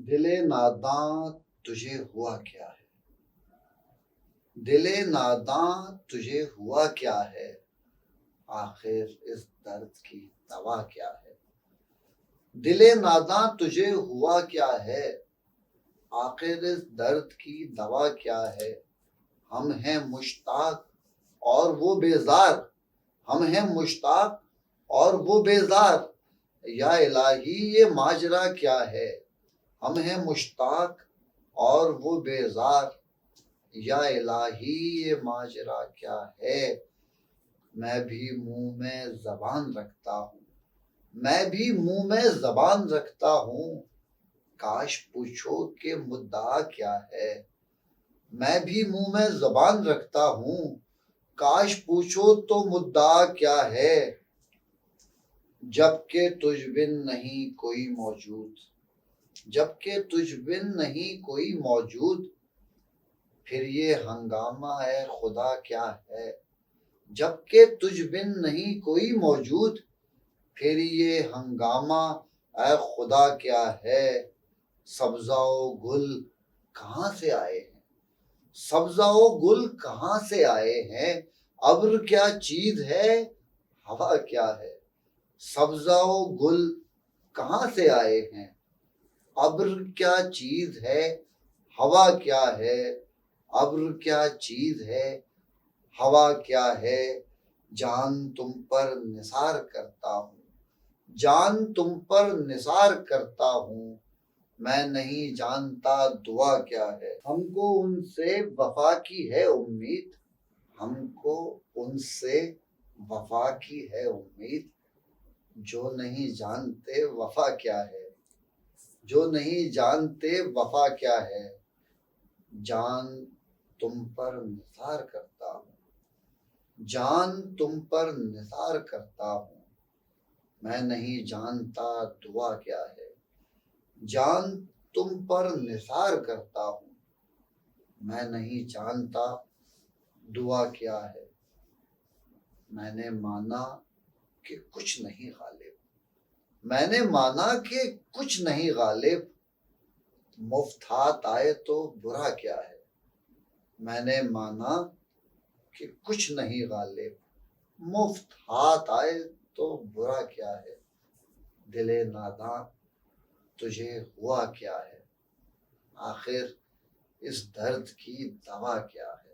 دل ناداں تجھے ہوا کیا ہے، دل ناداں تجھے ہوا کیا ہے، آخر اس درد کی دوا کیا ہے۔ دل ناداں تجھے ہوا کیا ہے، آخر اس درد کی دوا کیا ہے۔ ہم ہیں مشتاق اور وہ بیزار، ہم ہیں مشتاق اور وہ بیزار، یا الہی یہ ماجرا کیا ہے۔ ہم ہیں مشتاق اور وہ بیزار، یا الہی یہ ماجرا کیا ہے۔ میں بھی منہ میں زبان رکھتا ہوں، میں بھی منہ میں زبان رکھتا ہوں، کاش پوچھو کہ مدعا کیا ہے۔ میں بھی منہ میں زبان رکھتا ہوں، کاش پوچھو تو مدعا کیا ہے۔ جب کہ تجھ بن نہیں کوئی موجود، جب کہ تجھ بن نہیں کوئی موجود، پھر یہ ہنگامہ اے خدا کیا ہے۔ جب کہ تجھ بن نہیں کوئی موجود، پھر یہ ہنگامہ اے خدا کیا ہے۔ سبزہ و گل کہاں سے آئے ہیں، سبزہ و گل کہاں سے آئے ہیں، ابر کیا چیز ہے، ہوا کیا ہے۔ سبزہ و گل کہاں سے آئے ہیں، ابر کیا چیز ہے، ہوا کیا ہے۔ ابر کیا چیز ہے، ہوا کیا ہے۔ جان تم پر نثار کرتا ہوں، جان تم پر نثار کرتا ہوں، میں نہیں جانتا دعا کیا ہے۔ ہم کو ان سے وفا کی ہے امید، ہم کو ان سے وفا کی ہے امید، جو نہیں جانتے وفا کیا ہے، جو نہیں جانتے وفا کیا ہے۔ جان تم پر نثار کرتا ہوں، جان تم پر نثار کرتا ہوں، میں نہیں جانتا دعا کیا ہے۔ جان تم پر نثار کرتا ہوں، میں نہیں جانتا دعا کیا ہے۔ میں نے مانا کہ کچھ نہیں غالب، میں نے مانا کہ کچھ نہیں غالب، مفت ہاتھ آئے تو برا کیا ہے۔ میں نے مانا کہ کچھ نہیں غالب، مفت ہاتھ آئے تو برا کیا ہے۔ دل ناداں تجھے ہوا کیا ہے، آخر اس درد کی دوا کیا ہے۔